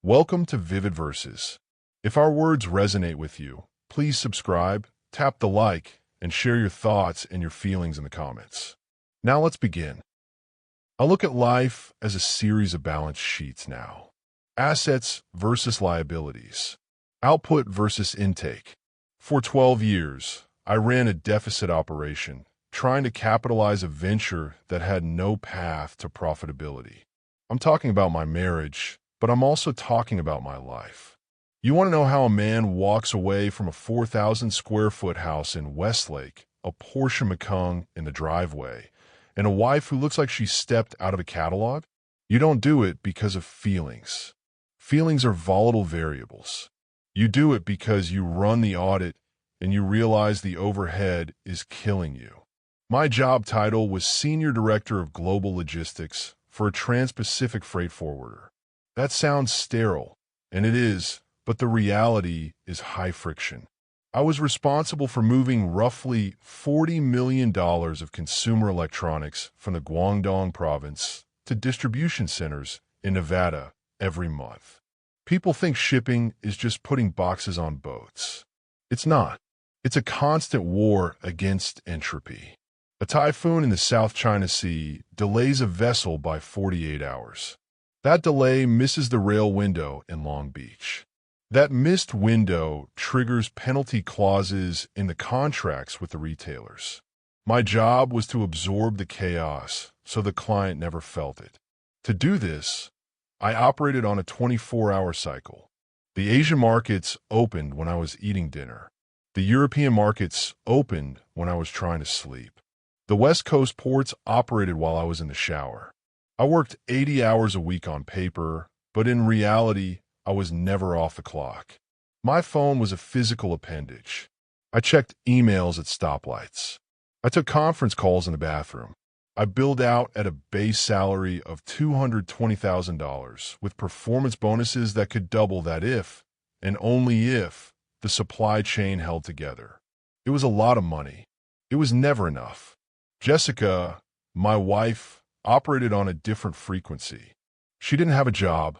Welcome to Vivid Verses. If our words resonate with you, please subscribe, tap the like, and share your thoughts and your feelings in the comments. Now let's begin. I look at life as a series of balance sheets now. Assets versus liabilities. Output versus intake. For 12 years, I ran a deficit operation, trying to capitalize a venture that had no path to profitability. I'm talking about my marriage, but I'm also talking about my life. You want to know how a man walks away from a 4,000 square foot house in Westlake, a Porsche Macan in the driveway, and a wife who looks like she stepped out of a catalog? You don't do it because of feelings. Feelings are volatile variables. You do it because you run the audit and you realize the overhead is killing you. My job title was Senior Director of Global Logistics for a Trans-Pacific freight forwarder. That sounds sterile, and it is, but the reality is high friction. I was responsible for moving roughly $40 million of consumer electronics from the Guangdong province to distribution centers in Nevada every month. People think shipping is just putting boxes on boats. It's not. It's a constant war against entropy. A typhoon in the South China Sea delays a vessel by 48 hours. That delay misses the rail window in Long Beach. That missed window triggers penalty clauses in the contracts with the retailers. My job was to absorb the chaos so the client never felt it. To do this, I operated on a 24-hour cycle. The Asian markets opened when I was eating dinner. The European markets opened when I was trying to sleep. The West Coast ports operated while I was in the shower. I worked 80 hours a week on paper, but in reality, I was never off the clock. My phone was a physical appendage. I checked emails at stoplights. I took conference calls in the bathroom. I billed out at a base salary of $220,000 with performance bonuses that could double that if, and only if, the supply chain held together. It was a lot of money. It was never enough. Jessica, my wife, operated on a different frequency. She didn't have a job.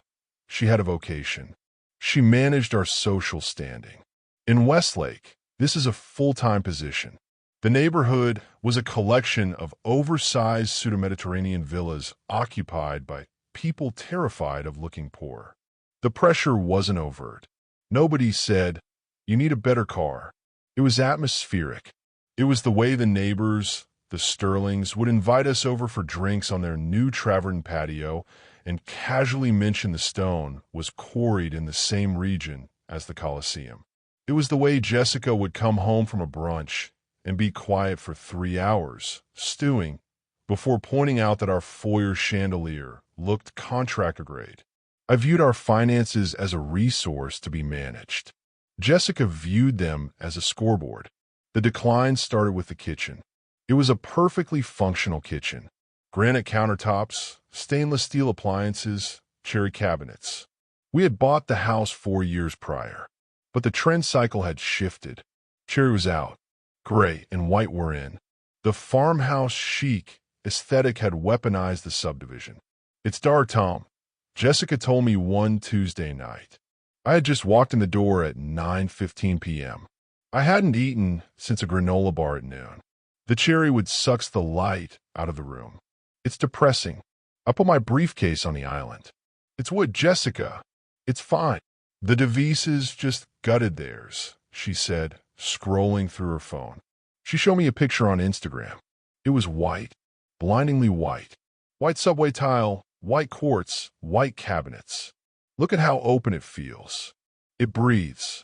She had a vocation. She managed our social standing. In Westlake, this is a full-time position. The neighborhood was a collection of oversized pseudo-Mediterranean villas occupied by people terrified of looking poor. The pressure wasn't overt. Nobody said, "You need a better car." It was atmospheric. It was the way the neighbors, the Sterlings, would invite us over for drinks on their new tavern patio and casually mention the stone was quarried in the same region as the Colosseum. It was the way Jessica would come home from a brunch and be quiet for 3 hours, stewing, before pointing out that our foyer chandelier looked contractor grade. I viewed our finances as a resource to be managed. Jessica viewed them as a scoreboard. The decline started with the kitchen. It was a perfectly functional kitchen. Granite countertops, stainless steel appliances, cherry cabinets. We had bought the house 4 years prior, but the trend cycle had shifted. Cherry was out. Gray and white were in. The farmhouse chic aesthetic had weaponized the subdivision. "It's dark, Tom," Jessica told me one Tuesday night. I had just walked in the door at 9:15 p.m. I hadn't eaten since a granola bar at noon. The cherry would suck the light out of the room. "It's depressing." I put my briefcase on the island. "It's wood, Jessica. It's fine." "The Devises just gutted theirs," she said, scrolling through her phone. She showed me a picture on Instagram. It was white, blindingly white. White subway tile, white quartz, white cabinets. "Look at how open it feels. It breathes."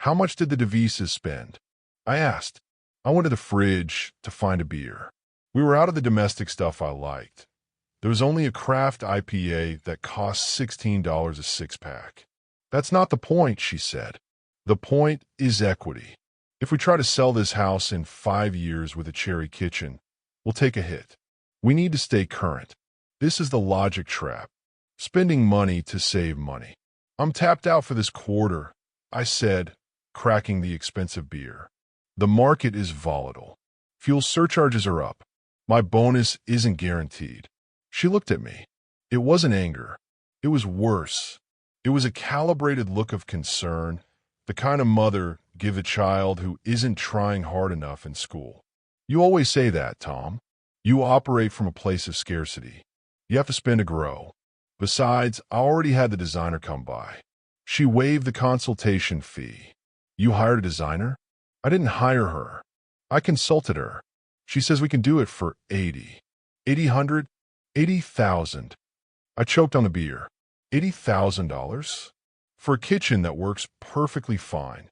"How much did the Devises spend?" I asked. I went to the fridge to find a beer. We were out of the domestic stuff I liked. There was only a craft IPA that cost $16 a six-pack. "That's not the point," she said. "The point is equity. If we try to sell this house in 5 years with a cherry kitchen, we'll take a hit. We need to stay current. This is the logic trap. Spending money to save money." "I'm tapped out for this quarter," I said, cracking the expensive beer. "The market is volatile. Fuel surcharges are up. My bonus isn't guaranteed." She looked at me. It wasn't anger. It was worse. It was a calibrated look of concern, the kind of mother give a child who isn't trying hard enough in school. You always say that, Tom. You operate from a place of scarcity. You have to spend to grow. Besides, I already had the designer come by. She waived the consultation fee. You hired a designer? I didn't hire her. I consulted her. She says we can do it for 80,000. I choked on the beer. $80,000? For a kitchen that works perfectly fine.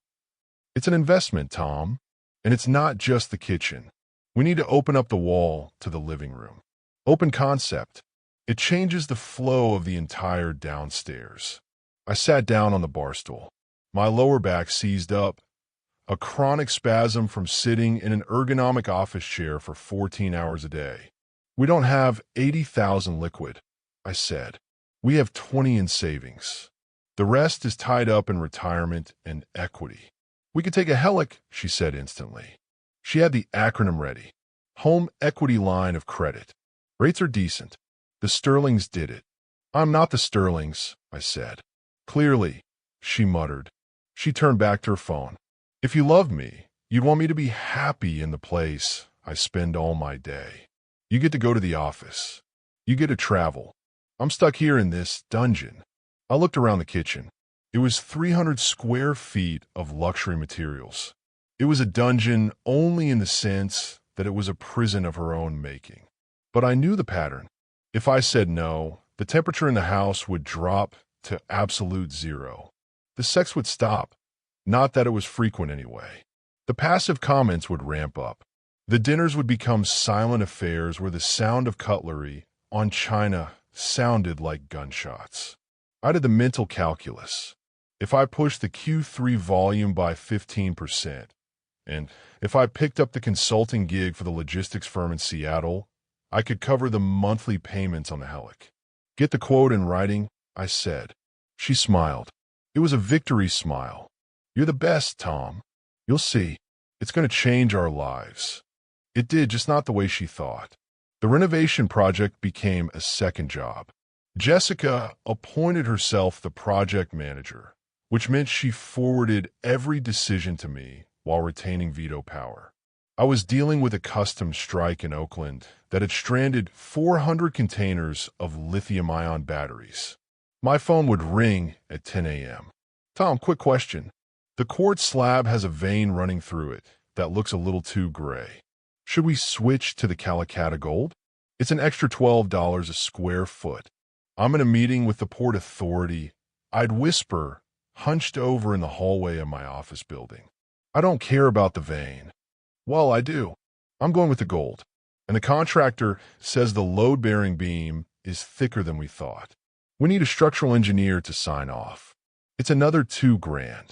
It's an investment, Tom. And it's not just the kitchen. We need to open up the wall to the living room. Open concept. It changes the flow of the entire downstairs. I sat down on the bar stool. My lower back seized up, a chronic spasm from sitting in an ergonomic office chair for 14 hours a day. We don't have 80,000 liquid, I said. We have 20 in savings. The rest is tied up in retirement and equity. We could take a HELIC, she said instantly. She had the acronym ready. Home Equity Line of Credit. Rates are decent. The Sterlings did it. I'm not the Sterlings, I said. Clearly, she muttered. She turned back to her phone. If you loved me, you'd want me to be happy in the place I spend all my day. You get to go to the office. You get to travel. I'm stuck here in this dungeon. I looked around the kitchen. It was 300 square feet of luxury materials. It was a dungeon only in the sense that it was a prison of her own making. But I knew the pattern. If I said no, the temperature in the house would drop to absolute zero. The sex would stop. Not that it was frequent anyway. The passive comments would ramp up. The dinners would become silent affairs where the sound of cutlery on china sounded like gunshots. I did the mental calculus. If I pushed the Q3 volume by 15%, and if I picked up the consulting gig for the logistics firm in Seattle, I could cover the monthly payments on the HELIC. Get the quote in writing, I said. She smiled. It was a victory smile. You're the best, Tom. You'll see. It's going to change our lives. It did, just not the way she thought. The renovation project became a second job. Jessica appointed herself the project manager, which meant she forwarded every decision to me while retaining veto power. I was dealing with a customs strike in Oakland that had stranded 400 containers of lithium-ion batteries. My phone would ring at 10 a.m. Tom, quick question. The quartz slab has a vein running through it that looks a little too gray. Should we switch to the Calacatta Gold? It's an extra $12 a square foot. I'm in a meeting with the Port Authority. I'd whisper, hunched over in the hallway of my office building. I don't care about the vein. Well, I do. I'm going with the gold. And the contractor says the load-bearing beam is thicker than we thought. We need a structural engineer to sign off. It's another $2,000.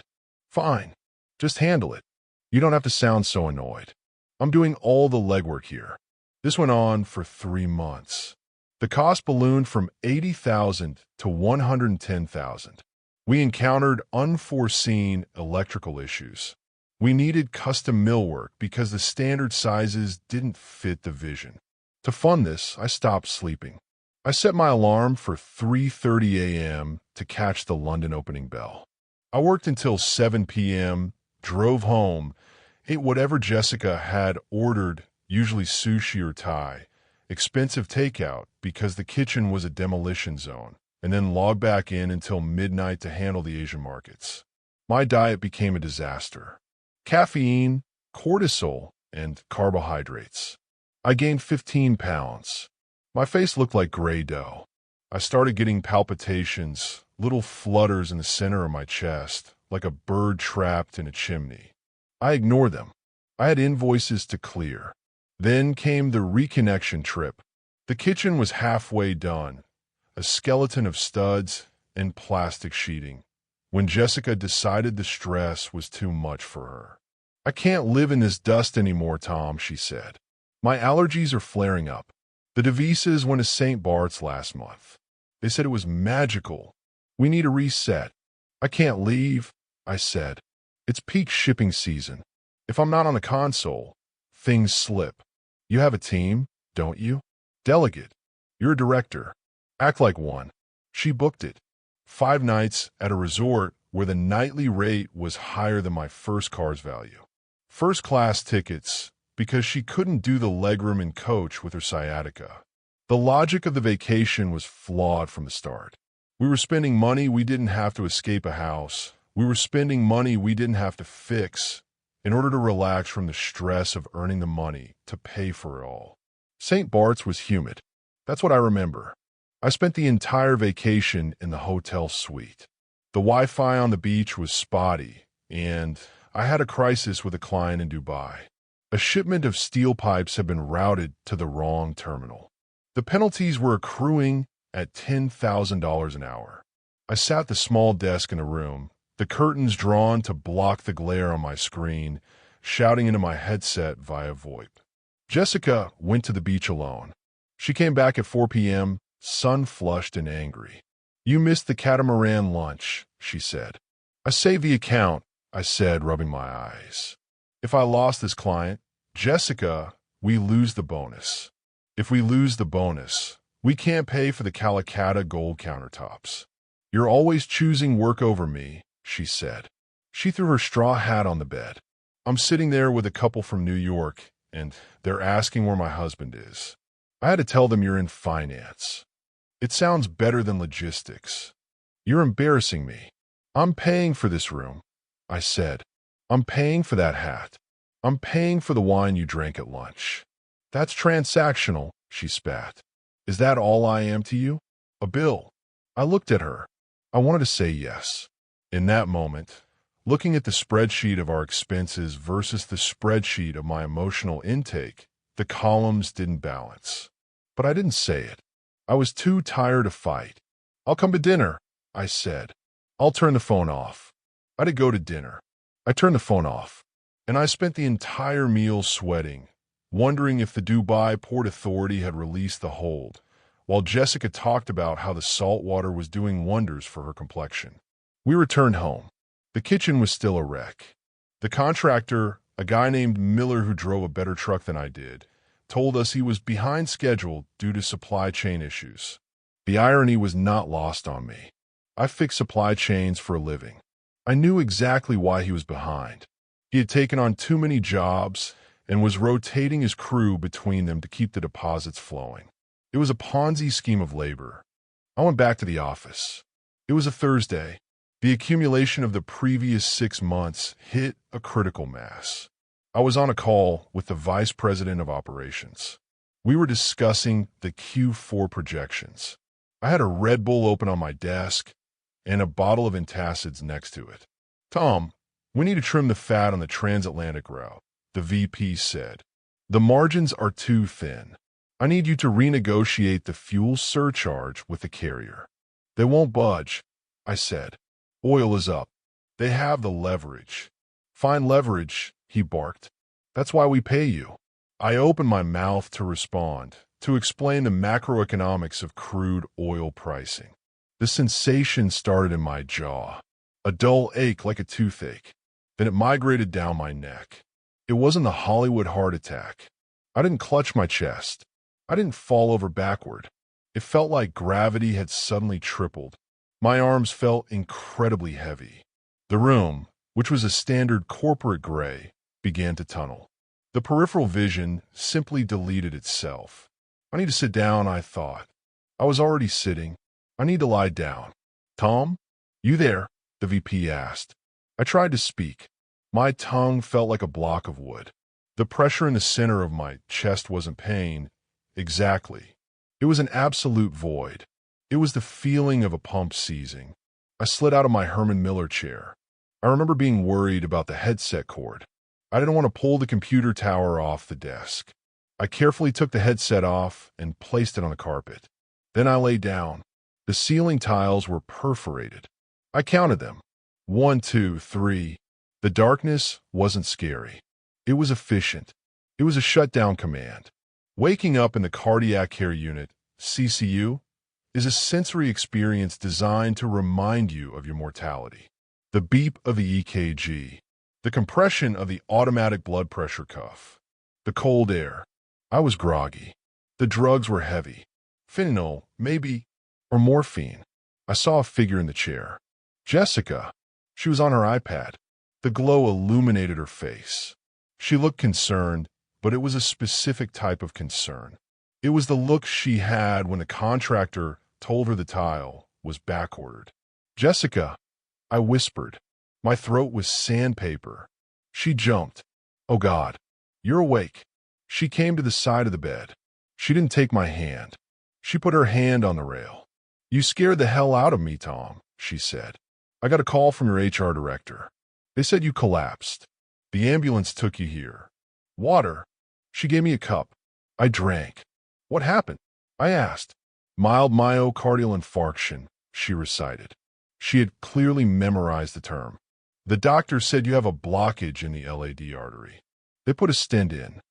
Fine. Just handle it. You don't have to sound so annoyed. I'm doing all the legwork here. This went on for 3 months. The cost ballooned from $80,000 to $110,000. We encountered unforeseen electrical issues. We needed custom millwork because the standard sizes didn't fit the vision. To fund this, I stopped sleeping. I set my alarm for 3:30 a.m. to catch the London opening bell. I worked until 7 p.m., drove home, ate whatever Jessica had ordered, usually sushi or Thai, expensive takeout because the kitchen was a demolition zone, and then logged back in until midnight to handle the Asian markets. My diet became a disaster. Caffeine, cortisol, and carbohydrates. I gained 15 pounds. My face looked like gray dough. I started getting palpitations, little flutters in the center of my chest, like a bird trapped in a chimney. I ignored them. I had invoices to clear. Then came the reconnection trip. The kitchen was halfway done, a skeleton of studs and plastic sheeting, when Jessica decided the stress was too much for her. I can't live in this dust anymore, Tom, she said. My allergies are flaring up. The Devises went to St. Bart's last month. They said it was magical. We need a reset. I can't leave, I said. It's peak shipping season. If I'm not on the console, things slip. You have a team, don't you? Delegate. You're a director. Act like one. She booked it. 5 nights at a resort where the nightly rate was higher than my first car's value. First-class tickets, because she couldn't do the legroom in coach with her sciatica. The logic of the vacation was flawed from the start. We were spending money we didn't have to escape a house. We were spending money we didn't have to fix in order to relax from the stress of earning the money to pay for it all. St. Bart's was humid. That's what I remember. I spent the entire vacation in the hotel suite. The Wi-Fi on the beach was spotty, and I had a crisis with a client in Dubai. A shipment of steel pipes had been routed to the wrong terminal. The penalties were accruing at $10,000 an hour. I sat at the small desk in a room, the curtains drawn to block the glare on my screen, shouting into my headset via VoIP. Jessica went to the beach alone. She came back at 4 p.m., sun-flushed and angry. "You missed the catamaran lunch," she said. "I saved the account," I said, rubbing my eyes. "If I lost this client, Jessica, we lose the bonus. If we lose the bonus, we can't pay for the Calcutta gold countertops. You're always choosing work over me," she said. She threw her straw hat on the bed. I'm sitting there with a couple from New York, and they're asking where my husband is. I had to tell them you're in finance. It sounds better than logistics. You're embarrassing me. I'm paying for this room, I said. I'm paying for that hat. I'm paying for the wine you drank at lunch. That's transactional, she spat. Is that all I am to you? A bill. I looked at her. I wanted to say yes. In that moment, looking at the spreadsheet of our expenses versus the spreadsheet of my emotional intake, the columns didn't balance. But I didn't say it. I was too tired to fight. "I'll come to dinner," I said. "I'll turn the phone off." I did go to dinner. I turned the phone off, and I spent the entire meal sweating, wondering if the Dubai Port Authority had released the hold, while Jessica talked about how the salt water was doing wonders for her complexion. We returned home. The kitchen was still a wreck. The contractor, a guy named Miller who drove a better truck than I did, told us he was behind schedule due to supply chain issues. The irony was not lost on me. I fix supply chains for a living. I knew exactly why he was behind. He had taken on too many jobs and was rotating his crew between them to keep the deposits flowing. It was a Ponzi scheme of labor. I went back to the office. It was a Thursday. The accumulation of the previous 6 months hit a critical mass. I was on a call with the vice president of operations. We were discussing the Q4 projections. I had a Red Bull open on my desk and a bottle of antacids next to it. "Tom, we need to trim the fat on the transatlantic route," the VP said. "The margins are too thin. I need you to renegotiate the fuel surcharge with the carrier." "They won't budge," I said. "Oil is up. They have the leverage." "Find leverage," he barked. "That's why we pay you." I opened my mouth to respond, to explain the macroeconomics of crude oil pricing. The sensation started in my jaw, a dull ache like a toothache. Then it migrated down my neck. It wasn't the Hollywood heart attack. I didn't clutch my chest. I didn't fall over backward. It felt like gravity had suddenly tripled. My arms felt incredibly heavy. The room, which was a standard corporate gray, began to tunnel. The peripheral vision simply deleted itself. I need to sit down, I thought. I was already sitting. I need to lie down. "Tom, you there?" the VP asked. I tried to speak. My tongue felt like a block of wood. The pressure in the center of my chest wasn't pain. Exactly. It was an absolute void. It was the feeling of a pump seizing. I slid out of my Herman Miller chair. I remember being worried about the headset cord. I didn't want to pull the computer tower off the desk. I carefully took the headset off and placed it on the carpet. Then I lay down. The ceiling tiles were perforated. I counted them. 1, 2, 3. The darkness wasn't scary. It was efficient. It was a shutdown command. Waking up in the cardiac care unit, CCU, is a sensory experience designed to remind you of your mortality. The beep of the EKG, the compression of the automatic blood pressure cuff, the cold air. I was groggy. The drugs were heavy. Fentanyl, maybe, or morphine. I saw a figure in the chair. Jessica. She was on her iPad. The glow illuminated her face. She looked concerned, but it was a specific type of concern. It was the look she had when the contractor told her the tile was backordered. Jessica, I whispered. My throat was sandpaper. She jumped. Oh God, you're awake. She came to the side of the bed. She didn't take my hand. She put her hand on the rail. You scared the hell out of me, Tom, she said. I got a call from your HR director. They said you collapsed. The ambulance took you here. Water. She gave me a cup. I drank. What happened? I asked. Mild myocardial infarction, she recited. She had clearly memorized the term. The doctor said you have a blockage in the LAD artery. They put a stent in.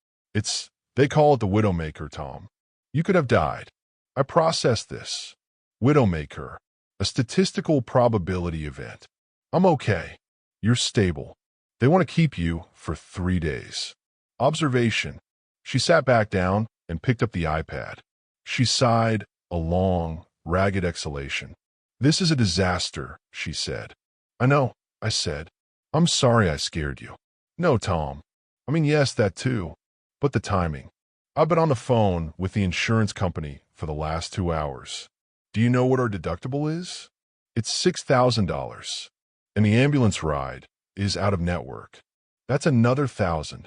They call it the widowmaker, Tom. You could have died. I processed this. Widowmaker, a statistical probability event. I'm okay. You're stable. They want to keep you for 3 days. Observation. She sat back down and picked up the iPad. She sighed a long, ragged exhalation. This is a disaster, she said. I know, I said. I'm sorry I scared you. No, Tom. I mean, yes, that too. But the timing. I've been on the phone with the insurance company for the last 2 hours. Do you know what our deductible is? It's $6,000. And the ambulance ride is out of network. That's another $1,000.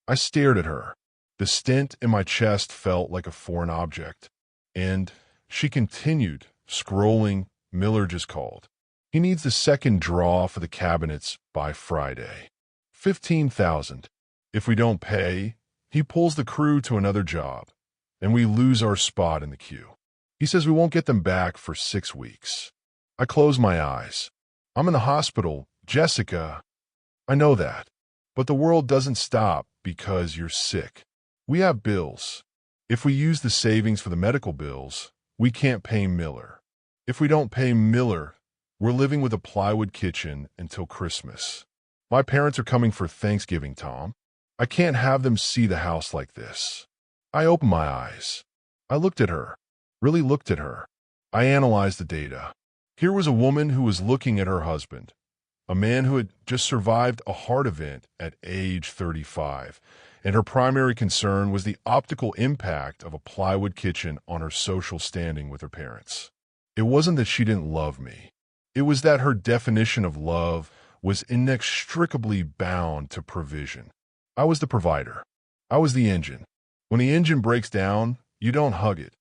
I stared at her. The stent in my chest felt like a foreign object. And she continued, scrolling. Miller just called. He needs the second draw for the cabinets by Friday. $15,000. If we don't pay, he pulls the crew to another job, and we lose our spot in the queue. He says we won't get them back for 6 weeks. I close my eyes. I'm in the hospital, Jessica. I know that. But the world doesn't stop because you're sick. We have bills. If we use the savings for the medical bills, we can't pay Miller. If we don't pay Miller, we're living with a plywood kitchen until Christmas. My parents are coming for Thanksgiving, Tom. I can't have them see the house like this. I opened my eyes. I looked at her, really looked at her. I analyzed the data. Here was a woman who was looking at her husband, a man who had just survived a heart event at age 35, and her primary concern was the optical impact of a plywood kitchen on her social standing with her parents. It wasn't that she didn't love me. It was that her definition of love was inextricably bound to provision. I was the provider. I was the engine. When the engine breaks down, you don't hug it.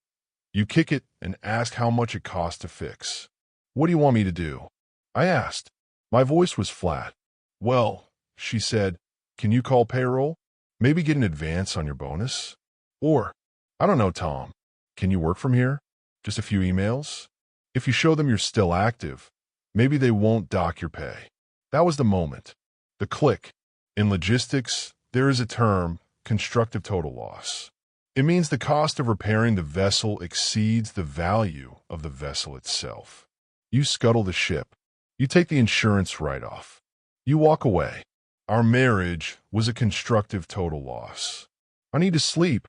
You kick it and ask how much it costs to fix. What do you want me to do? I asked. My voice was flat. Well, she said, can you call payroll? Maybe get an advance on your bonus? Or, I don't know, Tom. Can you work from here? Just a few emails? If you show them you're still active, maybe they won't dock your pay. That was the moment. The click. In logistics, there is a term, constructive total loss. It means the cost of repairing the vessel exceeds the value of the vessel itself. You scuttle the ship. You take the insurance write-off. You walk away. Our marriage was a constructive total loss. I need to sleep,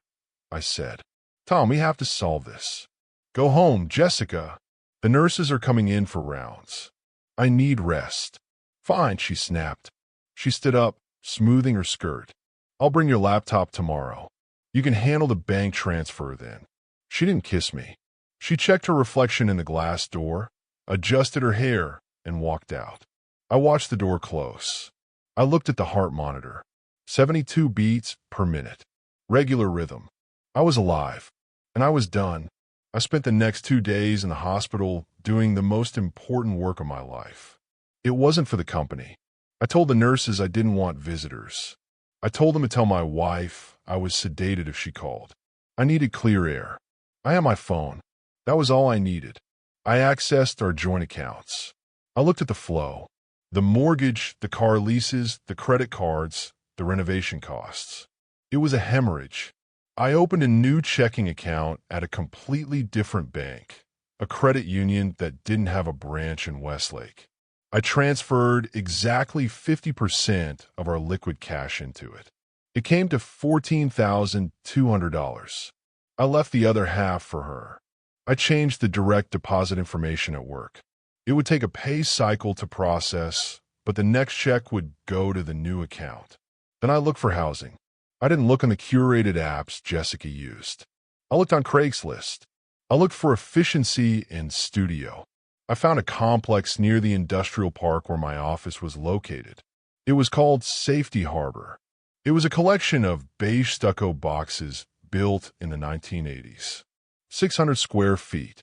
I said. Tom, we have to solve this. Go home, Jessica. The nurses are coming in for rounds. I need rest. Fine, she snapped. She stood up, smoothing her skirt. I'll bring your laptop tomorrow. You can handle the bank transfer then. She didn't kiss me. She checked her reflection in the glass door, adjusted her hair, and walked out. I watched the door close. I looked at the heart monitor. 72 beats per minute. Regular rhythm. I was alive, and I was done. I spent the next 2 days in the hospital doing the most important work of my life. It wasn't for the company. I told the nurses I didn't want visitors. I told them to tell my wife I was sedated if she called. I needed clear air. I had my phone. That was all I needed. I accessed our joint accounts. I looked at the flow. The mortgage, the car leases, the credit cards, the renovation costs. It was a hemorrhage. I opened a new checking account at a completely different bank, a credit union that didn't have a branch in Westlake. I transferred exactly 50% of our liquid cash into it. It came to $14,200. I left the other half for her. I changed the direct deposit information at work. It would take a pay cycle to process, but the next check would go to the new account. Then I looked for housing. I didn't look on the curated apps Jessica used. I looked on Craigslist. I looked for efficiency in studio. I found a complex near the industrial park where my office was located. It was called Safety Harbor. It was a collection of beige stucco boxes built in the 1980s. 600 square feet,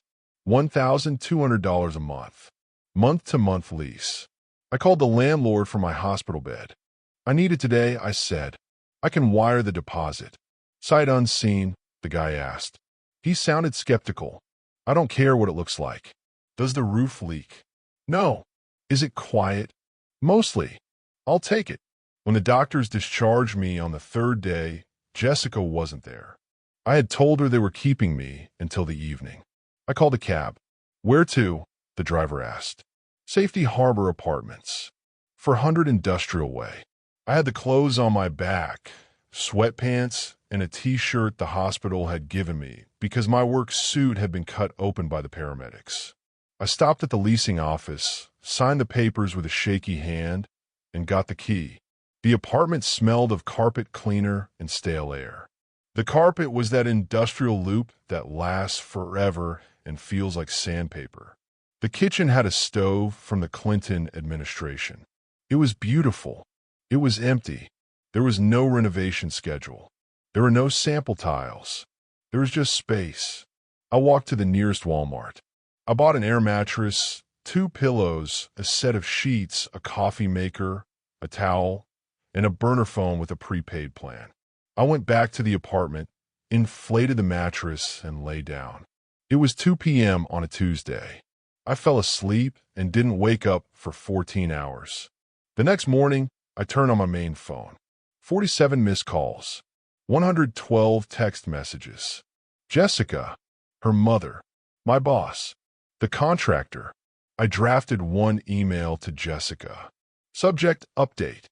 $1,200 a month, month-to-month lease. I called the landlord for my hospital bed. I need it today, I said. I can wire the deposit. Sight unseen, the guy asked. He sounded skeptical. I don't care what it looks like. Does the roof leak? No. Is it quiet? Mostly. I'll take it. When the doctors discharged me on the third day, Jessica wasn't there. I had told her they were keeping me until the evening. I called a cab. Where to? The driver asked. Safety Harbor Apartments. 400 Industrial Way. I had the clothes on my back, sweatpants, and a t-shirt the hospital had given me because my work suit had been cut open by the paramedics. I stopped at the leasing office, signed the papers with a shaky hand, and got the key. The apartment smelled of carpet cleaner and stale air. The carpet was that industrial loop that lasts forever and feels like sandpaper. The kitchen had a stove from the Clinton administration. It was beautiful. It was empty. There was no renovation schedule. There were no sample tiles. There was just space. I walked to the nearest Walmart. I bought an air mattress, 2 pillows, a set of sheets, a coffee maker, a towel, and a burner phone with a prepaid plan. I went back to the apartment, inflated the mattress, and lay down. It was 2 p.m. on a Tuesday. I fell asleep and didn't wake up for 14 hours. The next morning, I turned on my main phone. 47 missed calls. 112 text messages. Jessica, her mother, my boss, the contractor. I drafted one email to Jessica. Subject update.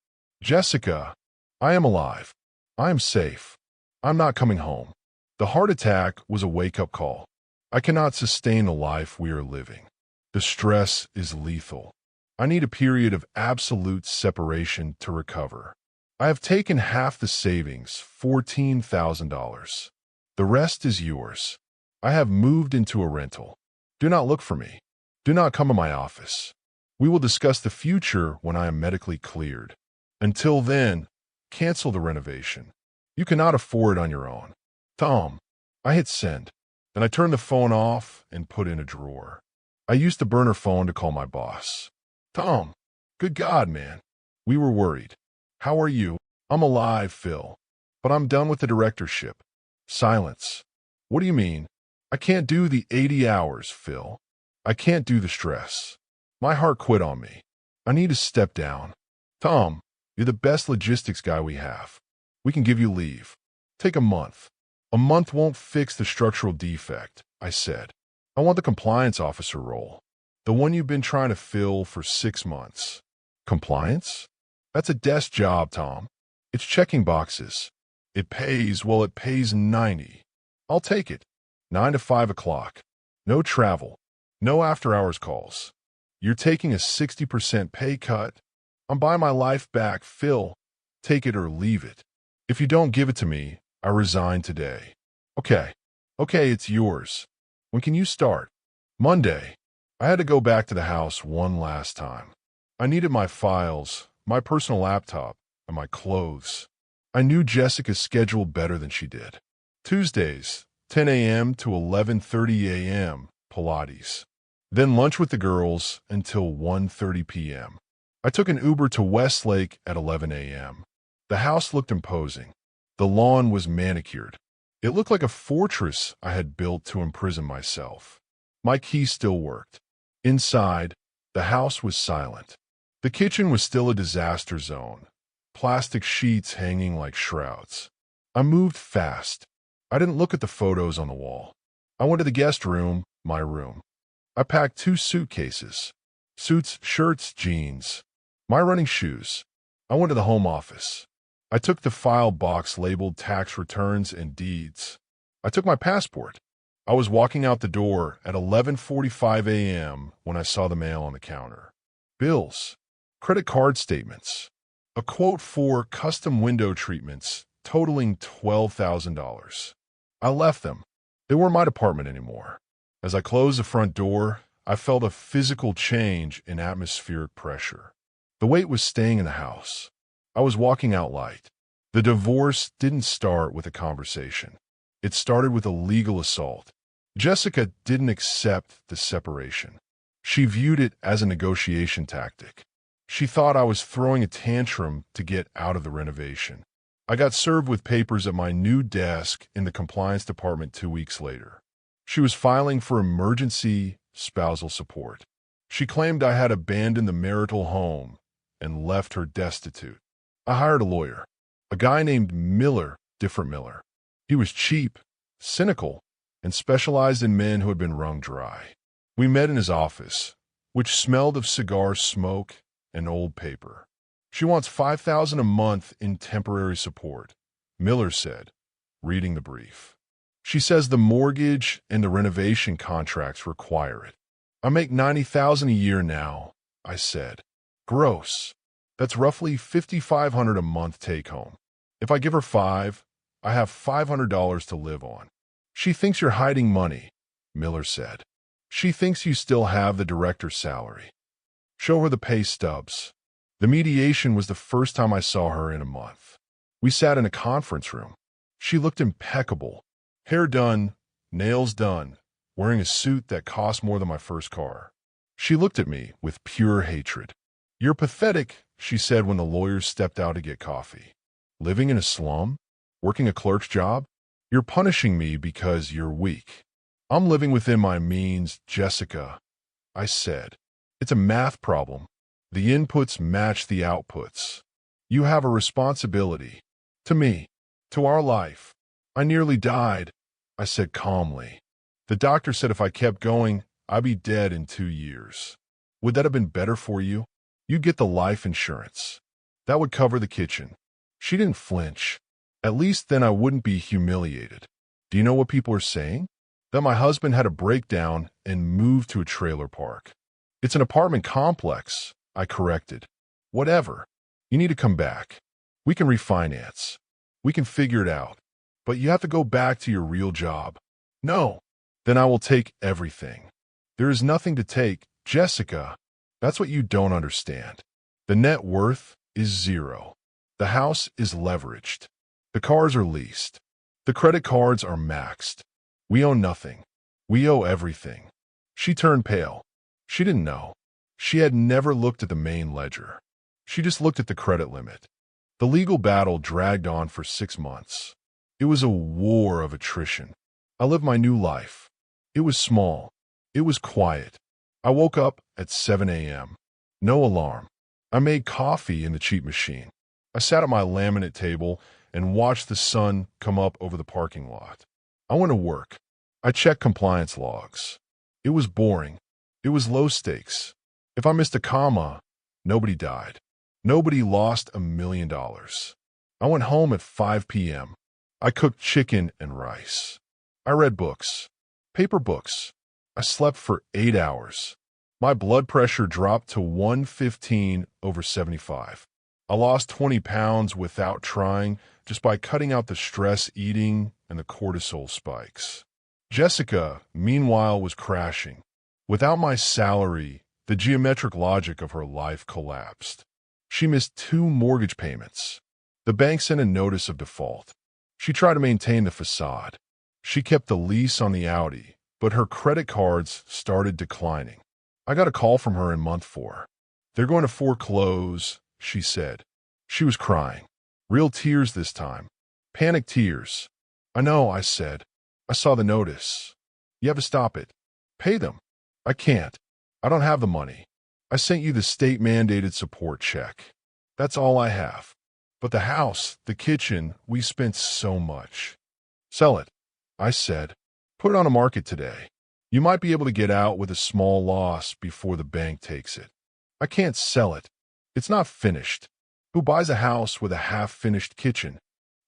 Jessica, I am alive. I am safe. I'm not coming home. The heart attack was a wake-up call. I cannot sustain the life we are living. The stress is lethal. I need a period of absolute separation to recover. I have taken half the savings, $14,000. The rest is yours. I have moved into a rental. Do not look for me. Do not come to my office. We will discuss the future when I am medically cleared. Until then, cancel the renovation. You cannot afford it on your own. Tom. I hit send. Then I turned the phone off and put in a drawer. I used the burner phone to call my boss. Tom. Good God, man. We were worried. How are you? I'm alive, Phil. But I'm done with the directorship. Silence. What do you mean? I can't do the 80 hours, Phil. I can't do the stress. My heart quit on me. I need to step down. Tom, you're the best logistics guy we have. We can give you leave. Take a month. A month won't fix the structural defect, I said. I want the compliance officer role. The one you've been trying to fill for 6 months. Compliance? That's a desk job, Tom. It's checking boxes. It pays, well, it pays 90. I'll take it. 9 to 5 o'clock. No travel. No after-hours calls. You're taking a 60% pay cut. I'm buying my life back, Phil. Take it or leave it. If you don't give it to me, I resign today. Okay. Okay, it's yours. When can you start? Monday. I had to go back to the house one last time. I needed my files, my personal laptop, and my clothes. I knew Jessica's schedule better than she did. Tuesdays, 10 a.m. to 11:30 a.m., Pilates. Then lunch with the girls until 1:30 p.m. I took an Uber to Westlake at 11 a.m. The house looked imposing. The lawn was manicured. It looked like a fortress I had built to imprison myself. My key still worked. Inside, the house was silent. The kitchen was still a disaster zone, plastic sheets hanging like shrouds. I moved fast. I didn't look at the photos on the wall. I went to the guest room, my room. I packed 2 suitcases. Suits, shirts, jeans. My running shoes. I went to the home office. I took the file box labeled tax returns and deeds. I took my passport. I was walking out the door at 11:45 a.m. when I saw the mail on the counter. Bills, credit card statements, a quote for custom window treatments totaling $12,000. I left them. They weren't my department anymore. As I closed the front door, I felt a physical change in atmospheric pressure. The weight was staying in the house. I was walking out light. The divorce didn't start with a conversation. It started with a legal assault. Jessica didn't accept the separation. She viewed it as a negotiation tactic. She thought I was throwing a tantrum to get out of the renovation. I got served with papers at my new desk in the compliance department 2 weeks later. She was filing for emergency spousal support. She claimed I had abandoned the marital home and left her destitute. I hired a lawyer, a guy named Miller, different Miller. He was cheap, cynical, and specialized in men who had been wrung dry. We met in his office, which smelled of cigar smoke and old paper. She wants $5,000 a month in temporary support, Miller said, reading the brief. She says the mortgage and the renovation contracts require it. I make $90,000 a year now, I said. Gross. That's roughly $5,500 a month take home. If I give her $5, I have $500 to live on. She thinks you're hiding money, Miller said. She thinks you still have the director's salary. Show her the pay stubs. The mediation was the first time I saw her in a month. We sat in a conference room. She looked impeccable. Hair done, nails done, wearing a suit that cost more than my first car. She looked at me with pure hatred. You're pathetic, she said when the lawyers stepped out to get coffee. Living in a slum? Working a clerk's job? You're punishing me because you're weak. I'm living within my means, Jessica, I said. It's a math problem. The inputs match the outputs. You have a responsibility. To me. To our life. I nearly died, I said calmly. The doctor said if I kept going, I'd be dead in 2 years. Would that have been better for you? You'd get the life insurance. That would cover the kitchen. She didn't flinch. At least then I wouldn't be humiliated. Do you know what people are saying? That my husband had a breakdown and moved to a trailer park. It's an apartment complex, I corrected. Whatever. You need to come back. We can refinance. We can figure it out. But you have to go back to your real job. No. Then I will take everything. There is nothing to take, Jessica. That's what you don't understand. The net worth is zero. The house is leveraged. The cars are leased. The credit cards are maxed. We own nothing. We owe everything. She turned pale. She didn't know. She had never looked at the main ledger. She just looked at the credit limit. The legal battle dragged on for 6 months. It was a war of attrition. I lived my new life. It was small. It was quiet. I woke up at 7 a.m. No alarm. I made coffee in the cheap machine. I sat at my laminate table and watched the sun come up over the parking lot. I went to work. I checked compliance logs. It was boring. It was low stakes. If I missed a comma, nobody died. Nobody lost $1 million. I went home at 5 p.m. I cooked chicken and rice. I read books. Paper books. I slept for 8 hours. My blood pressure dropped to 115/75. I lost 20 pounds without trying, just by cutting out the stress eating and the cortisol spikes. Jessica, meanwhile, was crashing. Without my salary, the geometric logic of her life collapsed. She missed 2 mortgage payments. The bank sent a notice of default. She tried to maintain the facade. She kept the lease on the Audi, but her credit cards started declining. I got a call from her in month 4. They're going to foreclose, she said. She was crying. Real tears this time. Panic tears. I know, I said. I saw the notice. You have to stop it. Pay them. I can't. I don't have the money. I sent you the state-mandated support check. That's all I have. But the house, the kitchen, we spent so much. Sell it, I said. Put it on the market today. You might be able to get out with a small loss before the bank takes it. I can't sell it. It's not finished. Who buys a house with a half-finished kitchen?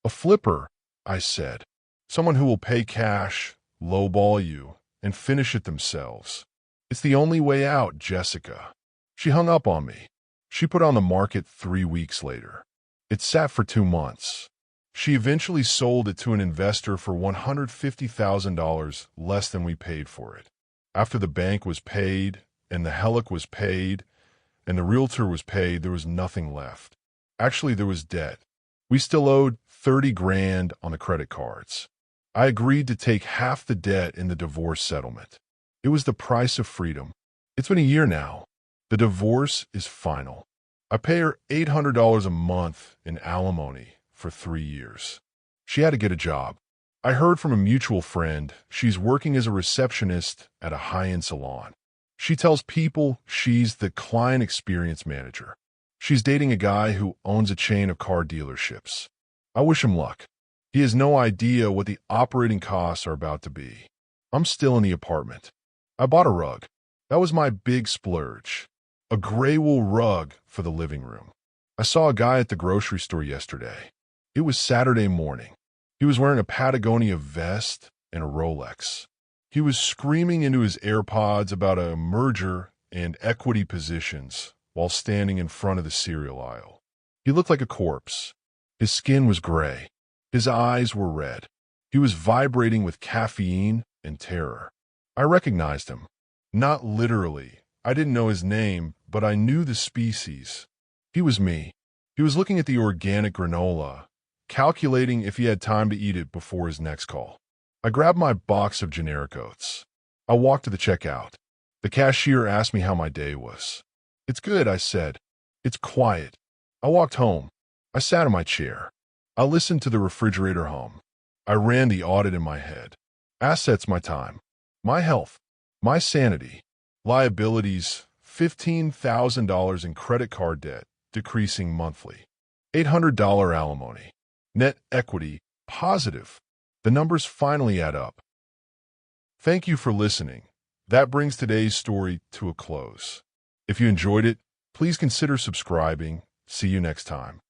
A flipper, I said. Someone who will pay cash, lowball you, and finish it themselves. It's the only way out, Jessica. She hung up on me. She put on the market 3 weeks later. It sat for 2 months. She eventually sold it to an investor for $150,000 less than we paid for it. After the bank was paid, and the HELOC was paid, and the realtor was paid, there was nothing left. Actually, there was debt. We still owed 30 grand on the credit cards. I agreed to take half the debt in the divorce settlement. It was the price of freedom. It's been a year now. The divorce is final. I pay her $800 a month in alimony for 3 years. She had to get a job. I heard from a mutual friend she's working as a receptionist at a high-end salon. She tells people she's the client experience manager. She's dating a guy who owns a chain of car dealerships. I wish him luck. He has no idea what the operating costs are about to be. I'm still in the apartment. I bought a rug. That was my big splurge. A gray wool rug for the living room. I saw a guy at the grocery store yesterday. It was Saturday morning. He was wearing a Patagonia vest and a Rolex. He was screaming into his AirPods about a merger and equity positions while standing in front of the cereal aisle. He looked like a corpse. His skin was gray. His eyes were red. He was vibrating with caffeine and terror. I recognized him. Not literally. I didn't know his name, but I knew the species. He was me. He was looking at the organic granola, calculating if he had time to eat it before his next call. I grabbed my box of generic oats. I walked to the checkout. The cashier asked me how my day was. "It's good," I said. "It's quiet." I walked home. I sat in my chair. I listened to the refrigerator hum. I ran the audit in my head. Assets, my time. My health. My sanity. Liabilities, $15,000 in credit card debt, decreasing monthly. $800 alimony. Net equity, positive. The numbers finally add up. Thank you for listening. That brings today's story to a close. If you enjoyed it, please consider subscribing. See you next time.